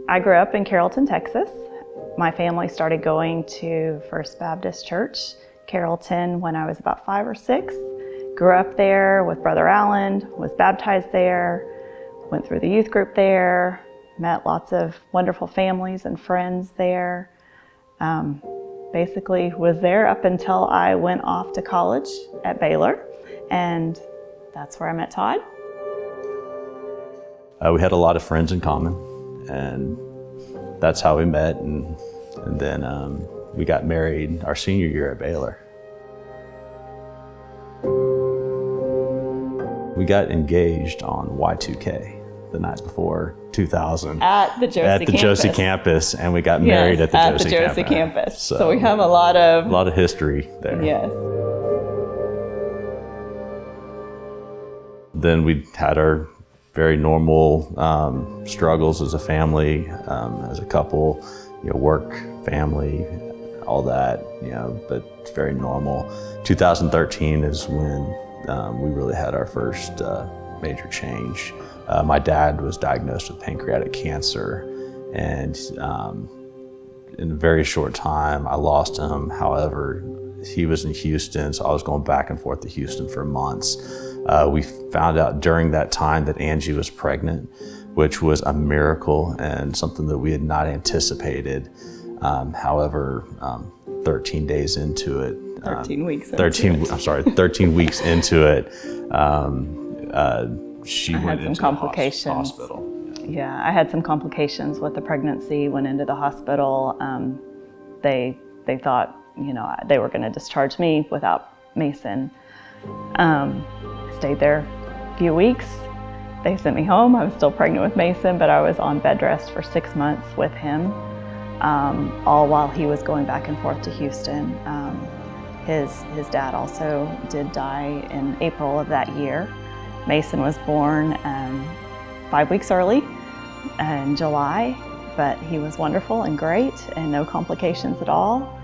I grew up in Carrollton, Texas. My family started going to First Baptist Church, Carrollton, when I was about 5 or 6. Grew up there with Brother Allen, was baptized there, went through the youth group there, met lots of wonderful families and friends there. Basically was there up until I went off to college at Baylor, and that's where I met Todd. We had a lot of friends in common, and that's how we met, and then we got married our senior year at Baylor. We got engaged on Y2K the night before 2000 at the Josie campus, and we got married at the Josie campus. So we have a lot of history there. Yes. Then we had our very normal struggles as a family, as a couple, work, family, all that, but it's very normal. 2013 is when we really had our first major change. My dad was diagnosed with pancreatic cancer, and in a very short time I lost him. However, he was in Houston, so I was going back and forth to Houston for months. We found out during that time that Angie was pregnant, which was a miracle and something that we had not anticipated. However, 13 days into it, 13 weeks 13 weeks into it, she went into the hospital. Yeah, I had some complications with the pregnancy, went into the hospital. They thought, they were going to discharge me without Mason. Stayed there a few weeks. They sent me home. I was still pregnant with Mason, but I was on bed rest for 6 months with him, all while he was going back and forth to Houston. His dad also did die in April of that year. Mason was born 5 weeks early in July, but he was wonderful and great and no complications at all.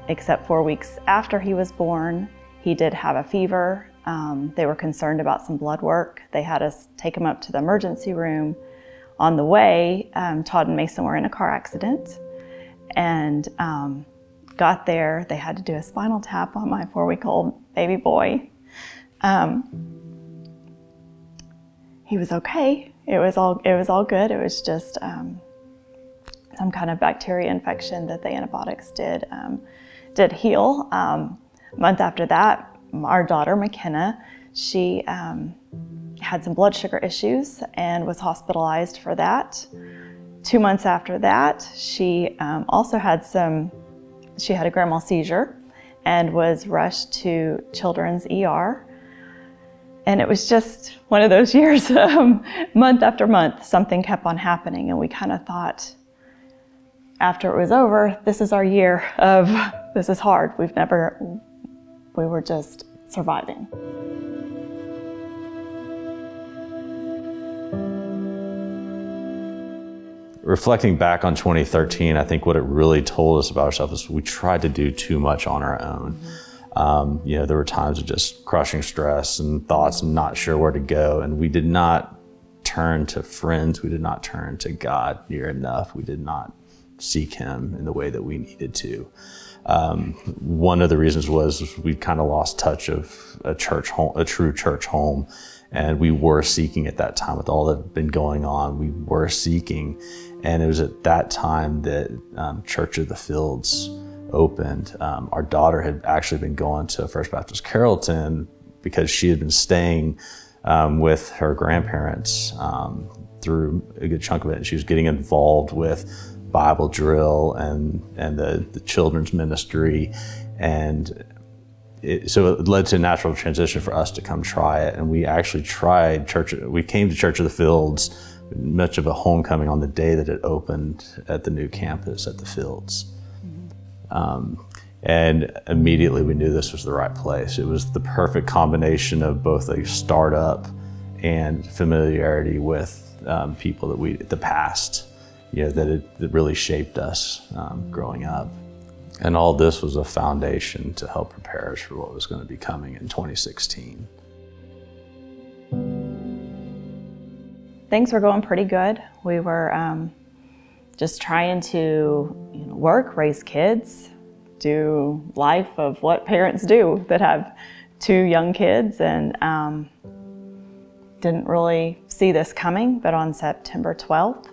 Except 4 weeks after he was born, he did have a fever. They were concerned about some blood work. They had us take him up to the emergency room. On the way, Todd and Mason were in a car accident, and got there. They had to do a spinal tap on my 4-week-old baby boy. He was okay. It was all good. It was just some kind of bacteria infection that the antibiotics did heal. A month after that, our daughter McKenna, she had some blood sugar issues and was hospitalized for that. 2 months after that, she also had a grand mal seizure and was rushed to Children's ER. And it was just one of those years, month after month, something kept on happening, and we kind of thought, after it was over, this is our year of, this is hard. We were just surviving. Reflecting back on 2013, I think what it really told us about ourselves is we tried to do too much on our own. There were times of just crushing stress and thoughts and not sure where to go, and we did not turn to friends. We did not turn to God near enough. We did not seek Him in the way that we needed to. One of the reasons was we kind of lost touch of a true church home, and we were seeking at that time with all that had been going on. We were seeking, and it was at that time that Church of the Fields opened. Our daughter had actually been going to First Baptist Carrollton because she had been staying with her grandparents through a good chunk of it. She was getting involved with Bible drill and the children's ministry, and so it led to a natural transition for us to come try it. And we actually tried church. We came to Church of the Fields, much of a homecoming on the day that it opened at the new campus at the Fields. And immediately we knew this was the right place. It was the perfect combination of both a startup and familiarity with people that the past, that really shaped us growing up. And all this was a foundation to help prepare us for what was going to be coming in 2016. Things were going pretty good. We were just trying to work, raise kids, do life of what parents do that have 2 young kids, and didn't really see this coming. But on September 12th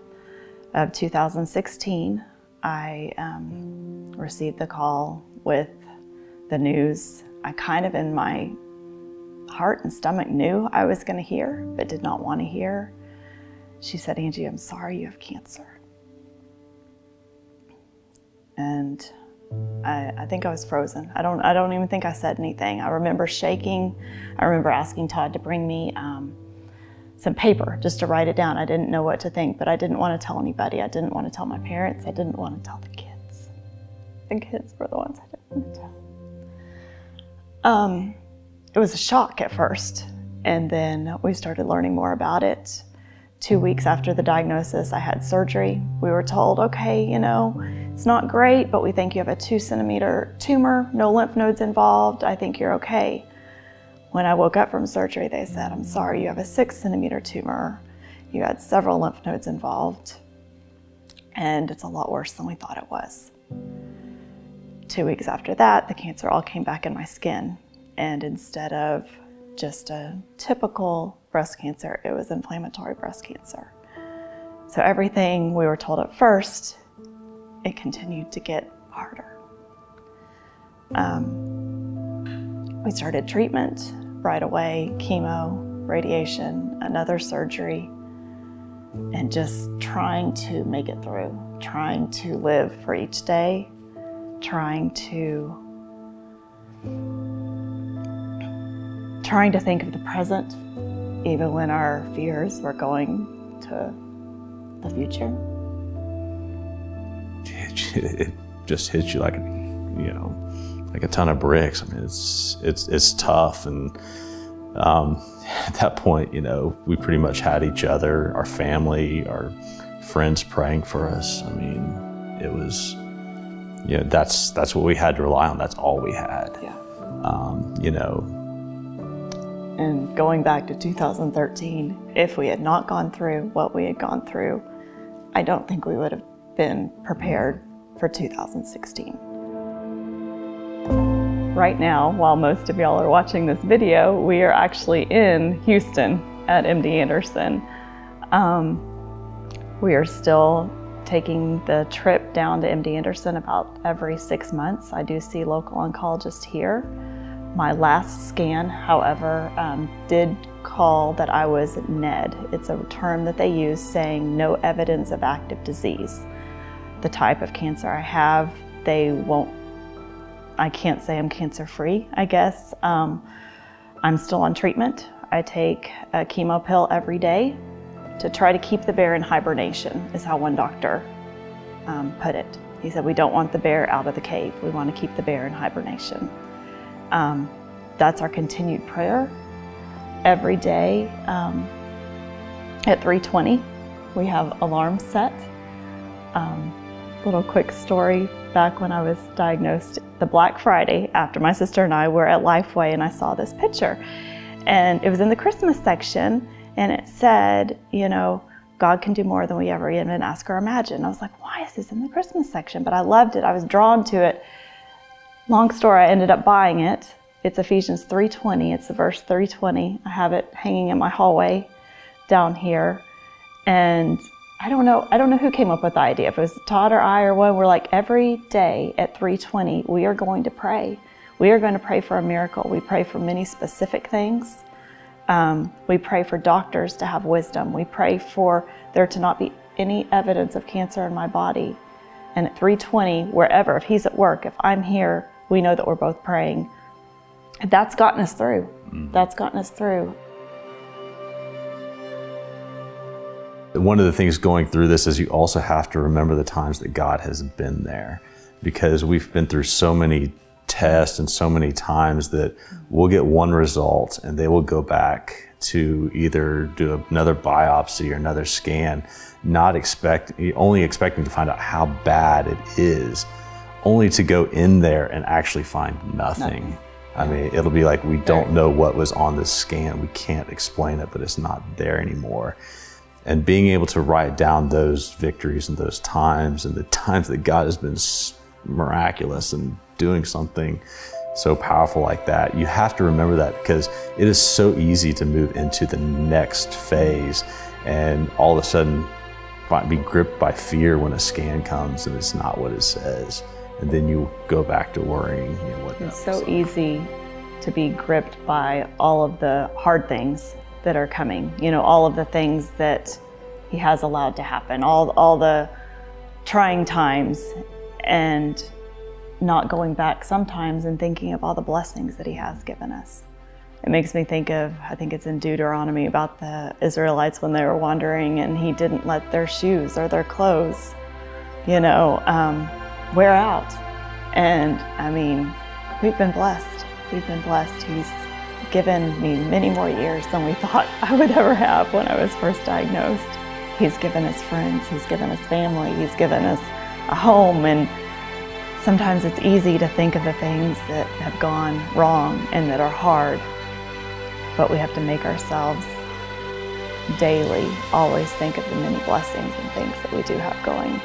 of 2016, I received the call with the news. I kind of in my heart and stomach knew I was going to hear, but did not want to hear. She said, "Angie, I'm sorry you have cancer." And I think I was frozen. I don't even think I said anything. I remember shaking. I remember asking Todd to bring me some paper just to write it down. I didn't know what to think, but I didn't want to tell anybody. I didn't want to tell my parents. I didn't want to tell the kids. The kids were the ones I didn't want to tell. It was a shock at first, and then we started learning more about it. 2 weeks after the diagnosis, I had surgery. We were told, okay, it's not great, but we think you have a 2-centimeter tumor, no lymph nodes involved. I think you're okay. When I woke up from surgery, they said, "I'm sorry, you have a 6-centimeter tumor. You had several lymph nodes involved, and it's a lot worse than we thought it was." 2 weeks after that, the cancer all came back in my skin. And instead of just a typical breast cancer, it was inflammatory breast cancer. So everything we were told at first, it continued to get harder. We started treatment right away, chemo, radiation, another surgery, and just trying to make it through, trying to live for each day, trying to think of the present, even when our fears were going to the future. It just hits you like, like a ton of bricks. I mean, it's tough, and at that point, we pretty much had each other, our family, our friends praying for us. I mean, it was, that's what we had to rely on. That's all we had. Yeah. And going back to 2013, if we had not gone through what we had gone through, I don't think we would have been prepared for 2016. Right now, while most of y'all are watching this video, we are actually in Houston at MD Anderson. We are still taking the trip down to MD Anderson about every 6 months. I do see local oncologists here. My last scan, however, did call that I was NED. It's a term that they use saying no evidence of active disease. The type of cancer I have, I can't say I'm cancer-free, I guess. I'm still on treatment. I take a chemo pill every day to try to keep the bear in hibernation, is how one doctor put it. He said, we don't want the bear out of the cave. We want to keep the bear in hibernation. That's our continued prayer. Every day at 3:20, we have alarms set. Little quick story, back when I was diagnosed, the Black Friday, after my sister and I were at Lifeway, and I saw this picture. And it was in the Christmas section, and it said, God can do more than we ever even ask or imagine. I was like, why is this in the Christmas section? But I loved it. I was drawn to it. Long story, I ended up buying it. It's Ephesians 3:20. It's the verse 3:20. I have it hanging in my hallway down here. And I don't know who came up with the idea. If it was Todd or I or one, we're like, every day at 3:20, we are going to pray. We are going to pray for a miracle. We pray for many specific things. We pray for doctors to have wisdom. We pray for there to not be any evidence of cancer in my body. And at 3:20, wherever, if he's at work, if I'm here, we know that we're both praying. That's gotten us through. That's gotten us through. One of the things going through this is you also have to remember the times that God has been there, because we've been through so many tests and so many times that we'll get one result and they will go back to either do another biopsy or another scan, only expecting to find out how bad it is, only to go in there and actually find nothing. I mean, it'll be like, we don't know what was on this scan. We can't explain it, but it's not there anymore. And being able to write down those victories and those times and the times that God has been miraculous and doing something so powerful like that, you have to remember that, because it is so easy to move into the next phase and all of a sudden be gripped by fear when a scan comes and it's not what it says. And then you go back to worrying. It's so easy to be gripped by all of the hard things that are coming, all of the things that he has allowed to happen, all the trying times, and not going back sometimes and thinking of all the blessings that he has given us. It makes me think of, I think it's in Deuteronomy, about the Israelites when they were wandering and he didn't let their shoes or their clothes, wear out. And I mean, we've been blessed. We've been blessed. He's given me many more years than we thought I would ever have when I was first diagnosed. He's given us friends, he's given us family, he's given us a home, and sometimes it's easy to think of the things that have gone wrong and that are hard, but we have to make ourselves daily always think of the many blessings and things that we do have going.